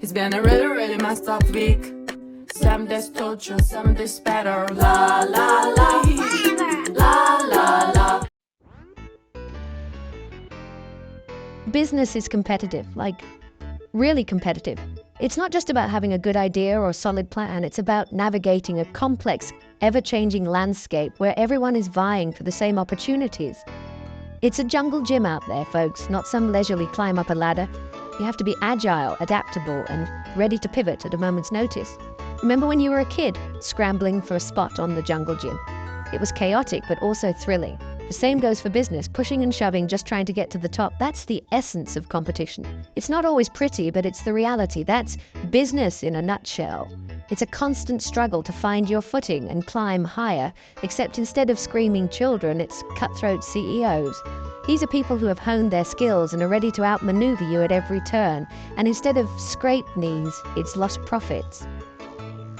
It's been a really, really messed up week. Some days torture, some days better. La la la, la la la. Business is competitive, like really competitive. It's not just about having a good idea or a solid plan, it's about navigating a complex, ever-changing landscape where everyone is vying for the same opportunities. It's a jungle gym out there, folks, not some leisurely climb up a ladder. You have to be agile, adaptable, and ready to pivot at a moment's notice. Remember when you were a kid, scrambling for a spot on the jungle gym? It was chaotic, but also thrilling. The same goes for business, pushing and shoving, just trying to get to the top. That's the essence of competition. It's not always pretty, but it's the reality. That's business in a nutshell. It's a constant struggle to find your footing and climb higher, except instead of screaming children, it's cutthroat CEOs. These are people who have honed their skills and are ready to outmaneuver you at every turn. And instead of scraped knees, it's lost profits.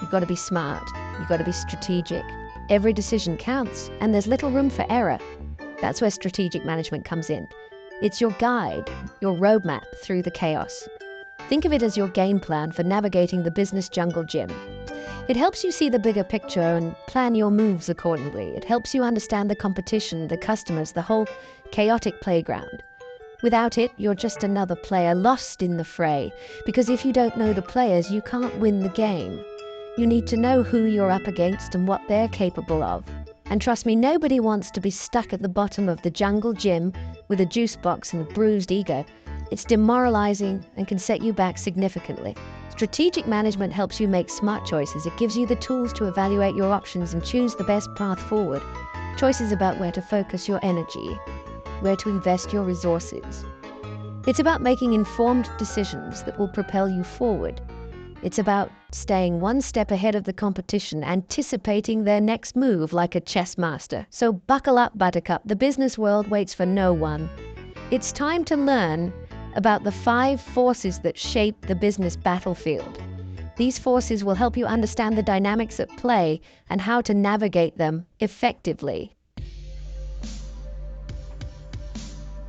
You've got to be smart. You've got to be strategic. Every decision counts, and there's little room for error. That's where strategic management comes in. It's your guide, your roadmap through the chaos. Think of it as your game plan for navigating the business jungle gym. It helps you see the bigger picture and plan your moves accordingly. It helps you understand the competition, the customers, the whole chaotic playground. Without it, you're just another player lost in the fray, because if you don't know the players, you can't win the game. You need to know who you're up against and what they're capable of. And trust me, nobody wants to be stuck at the bottom of the jungle gym with a juice box and a bruised ego. It's demoralizing and can set you back significantly. Strategic management helps you make smart choices. It gives you the tools to evaluate your options and choose the best path forward. Choices about where to focus your energy, where to invest your resources. It's about making informed decisions that will propel you forward. It's about staying one step ahead of the competition, anticipating their next move like a chess master. So buckle up, Buttercup. The business world waits for no one. It's time to learn about the 5 forces that shape the business battlefield. These forces will help you understand the dynamics at play and how to navigate them effectively.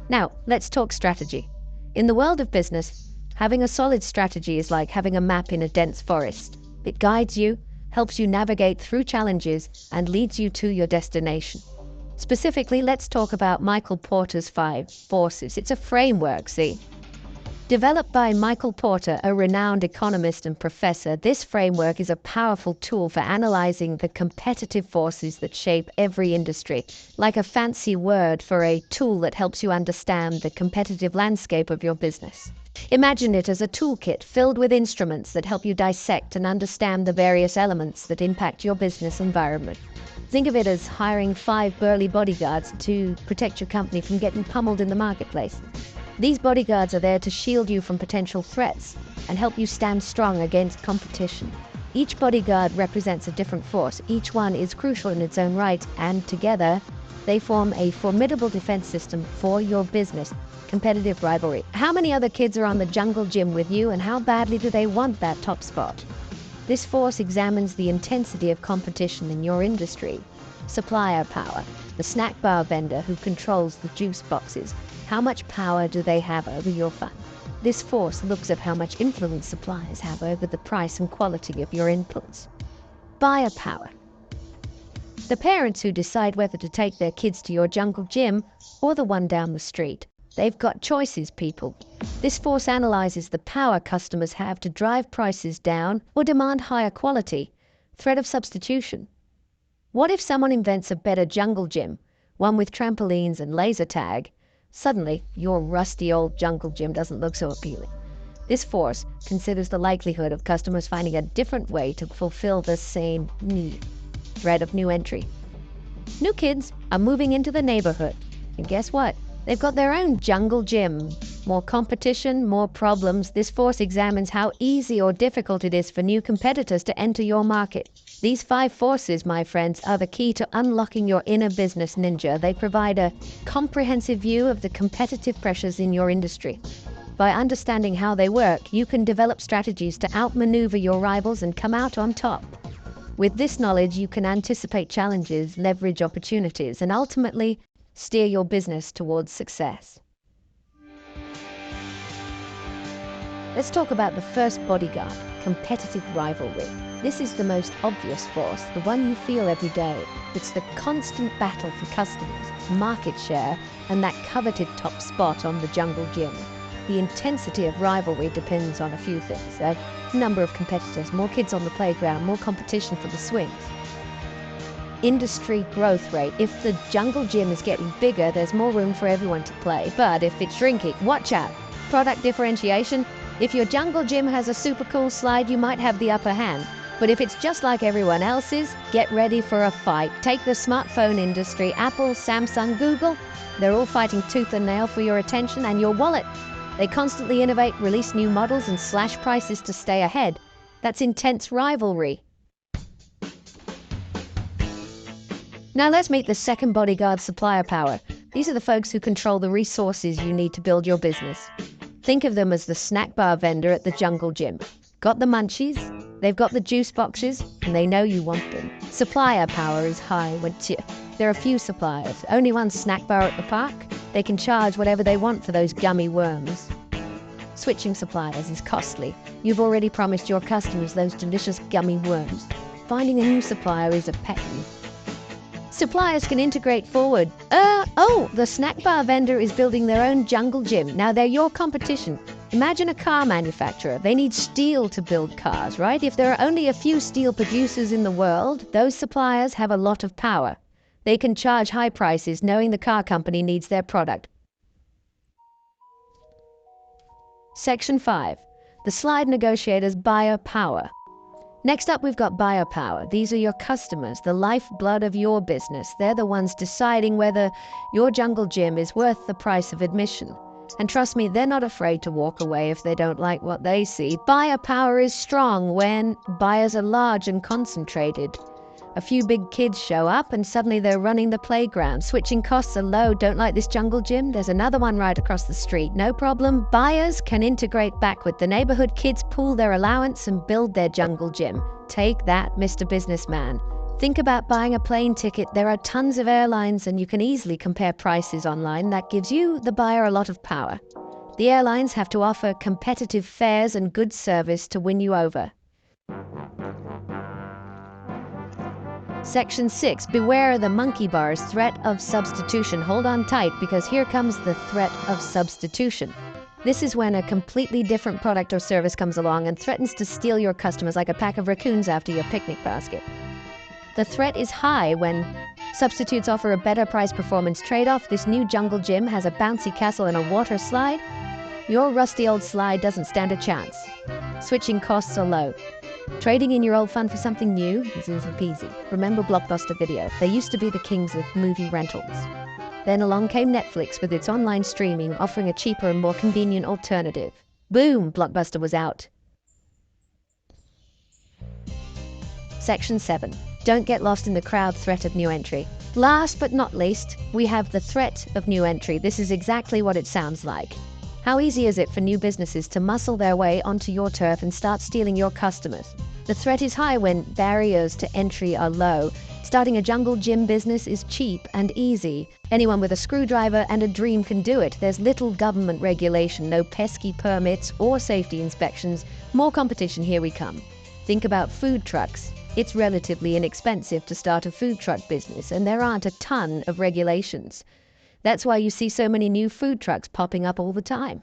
Now, let's talk strategy. In the world of business, having a solid strategy is like having a map in a dense forest. It guides you, helps you navigate through challenges, and leads you to your destination. Specifically, let's talk about Michael Porter's 5 forces. It's a framework, see? Developed by Michael Porter, a renowned economist and professor, this framework is a powerful tool for analyzing the competitive forces that shape every industry, like a fancy word for a tool that helps you understand the competitive landscape of your business. Imagine it as a toolkit filled with instruments that help you dissect and understand the various elements that impact your business environment. Think of it as hiring 5 burly bodyguards to protect your company from getting pummeled in the marketplace. These bodyguards are there to shield you from potential threats and help you stand strong against competition. Each bodyguard represents a different force. Each one is crucial in its own right, and together they form a formidable defense system for your business. Competitive rivalry. How many other kids are on the jungle gym with you, and how badly do they want that top spot? This force examines the intensity of competition in your industry. Supplier power. The snack bar vendor who controls the juice boxes. How much power do they have over your fun? This force looks at how much influence suppliers have over the price and quality of your inputs. Buyer power. The parents who decide whether to take their kids to your jungle gym or the one down the street. They've got choices, people. This force analyzes the power customers have to drive prices down or demand higher quality. Threat of substitution. What if someone invents a better jungle gym, one with trampolines and laser tag? Suddenly, your rusty old jungle gym doesn't look so appealing. This force considers the likelihood of customers finding a different way to fulfill the same need. Threat of new entry. New kids are moving into the neighborhood. And guess what? They've got their own jungle gym. More competition, more problems. This force examines how easy or difficult it is for new competitors to enter your market. These 5 forces, my friends, are the key to unlocking your inner business ninja. They provide a comprehensive view of the competitive pressures in your industry. By understanding how they work, you can develop strategies to outmaneuver your rivals and come out on top. With this knowledge, you can anticipate challenges, leverage opportunities, and ultimately steer your business towards success. Let's talk about the first bodyguard, competitive rivalry. This is the most obvious force, the one you feel every day. It's the constant battle for customers, market share, and that coveted top spot on the jungle gym. The intensity of rivalry depends on a few things. A number of competitors, more kids on the playground, more competition for the swings. Industry growth rate. If the jungle gym is getting bigger, there's more room for everyone to play. But if it's shrinking, watch out. Product differentiation. If your jungle gym has a super cool slide, you might have the upper hand. But if it's just like everyone else's, get ready for a fight. Take the smartphone industry, Apple, Samsung, Google. They're all fighting tooth and nail for your attention and your wallet. They constantly innovate, release new models, and slash prices to stay ahead. That's intense rivalry. Now let's meet the second bodyguard, supplier power. These are the folks who control the resources you need to build your business. Think of them as the snack bar vendor at the jungle gym. Got the munchies? They've got the juice boxes, and they know you want them. Supplier power is high when there are few suppliers. Only one snack bar at the park. They can charge whatever they want for those gummy worms. Switching suppliers is costly. You've already promised your customers those delicious gummy worms. Finding a new supplier is a pain. Suppliers can integrate forward. The snack bar vendor is building their own jungle gym. Now they're your competition. Imagine a car manufacturer. They need steel to build cars, right? If there are only a few steel producers in the world, those suppliers have a lot of power. They can charge high prices knowing the car company needs their product. Section 5. The slide negotiators' buyer power. Next up, we've got buyer power. These are your customers, the lifeblood of your business. They're the ones deciding whether your jungle gym is worth the price of admission. And trust me, they're not afraid to walk away if they don't like what they see. Buyer power is strong when buyers are large and concentrated. A few big kids show up and suddenly they're running the playground. Switching costs are low. Don't like this jungle gym? There's another one right across the street. No problem. Buyers can integrate backward. The neighborhood kids pool their allowance and build their jungle gym. Take that, Mr. Businessman. Think about buying a plane ticket. There are tons of airlines and you can easily compare prices online. That gives you, the buyer, a lot of power. The airlines have to offer competitive fares and good service to win you over. Section 6. Beware the monkey bars. Threat of substitution. Hold on tight because here comes the threat of substitution. This is when a completely different product or service comes along and threatens to steal your customers like a pack of raccoons after your picnic basket. The threat is high when substitutes offer a better price-performance trade-off. This new jungle gym has a bouncy castle and a water slide. Your rusty old slide doesn't stand a chance. Switching costs are low. Trading in your old fun for something new is easy peasy. Remember Blockbuster Video? They used to be the kings of movie rentals. Then along came Netflix with its online streaming, offering a cheaper and more convenient alternative. Boom! Blockbuster was out. Section 7. Don't get lost in the crowd. Threat of new entry. Last but not least, we have the threat of new entry. This is exactly what it sounds like. How easy is it for new businesses to muscle their way onto your turf and start stealing your customers? The threat is high when barriers to entry are low. Starting a jungle gym business is cheap and easy. Anyone with a screwdriver and a dream can do it. There's little government regulation, no pesky permits or safety inspections. More competition, here we come. Think about food trucks. It's relatively inexpensive to start a food truck business, and there aren't a ton of regulations. That's why you see so many new food trucks popping up all the time.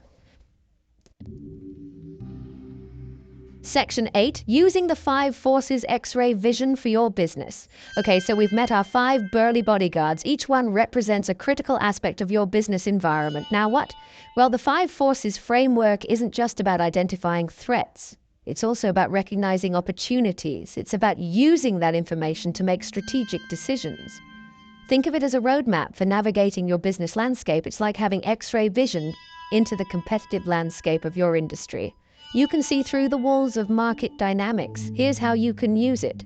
Section 8, using the 5 forces X-ray vision for your business. Okay, so we've met our 5 burly bodyguards. Each one represents a critical aspect of your business environment. Now what? Well, the 5 forces framework isn't just about identifying threats. It's also about recognizing opportunities. It's about using that information to make strategic decisions. Think of it as a roadmap for navigating your business landscape. It's like having X-ray vision into the competitive landscape of your industry. You can see through the walls of market dynamics. Here's how you can use it.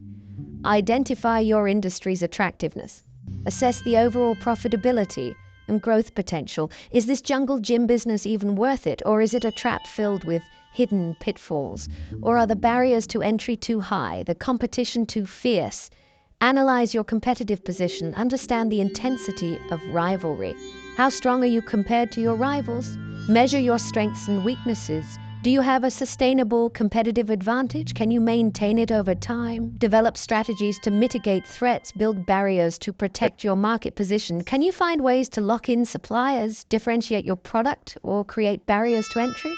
Identify your industry's attractiveness. Assess the overall profitability and growth potential. Is this jungle gym business even worth it, or is it a trap filled with hidden pitfalls? Or are the barriers to entry too high, the competition too fierce? Analyze your competitive position. Understand the intensity of rivalry. How strong are you compared to your rivals? Measure your strengths and weaknesses. Do you have a sustainable competitive advantage? Can you maintain it over time? Develop strategies to mitigate threats, build barriers to protect your market position. Can you find ways to lock in suppliers, differentiate your product, or create barriers to entry?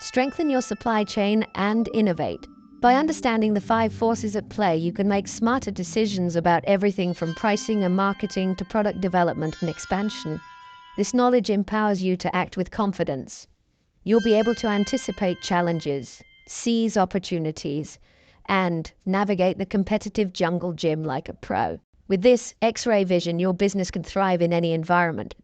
Strengthen your supply chain and innovate. By understanding the 5 forces at play, you can make smarter decisions about everything from pricing and marketing to product development and expansion. This knowledge empowers you to act with confidence. You'll be able to anticipate challenges, seize opportunities, and navigate the competitive jungle gym like a pro. With this X-ray vision, your business can thrive in any environment.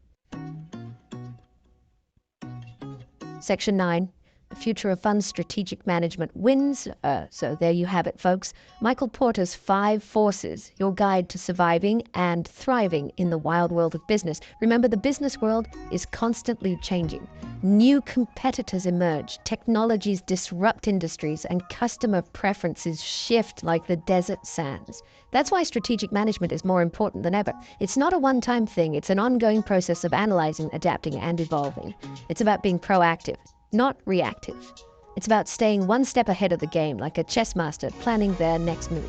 Section 9. The Future of Fund Strategic Management wins. So there you have it, folks. Michael Porter's 5 Forces, your guide to surviving and thriving in the wild world of business. Remember, the business world is constantly changing. New competitors emerge, technologies disrupt industries, and customer preferences shift like the desert sands. That's why strategic management is more important than ever. It's not a one-time thing. It's an ongoing process of analyzing, adapting, and evolving. It's about being proactive, not reactive. It's about staying one step ahead of the game, like a chess master planning their next move.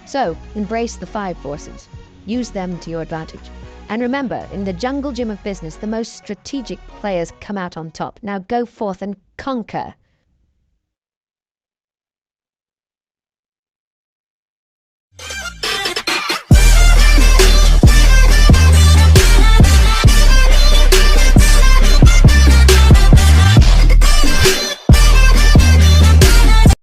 So, embrace the 5 forces. Use them to your advantage. And remember, in the jungle gym of business, the most strategic players come out on top. Now go forth and conquer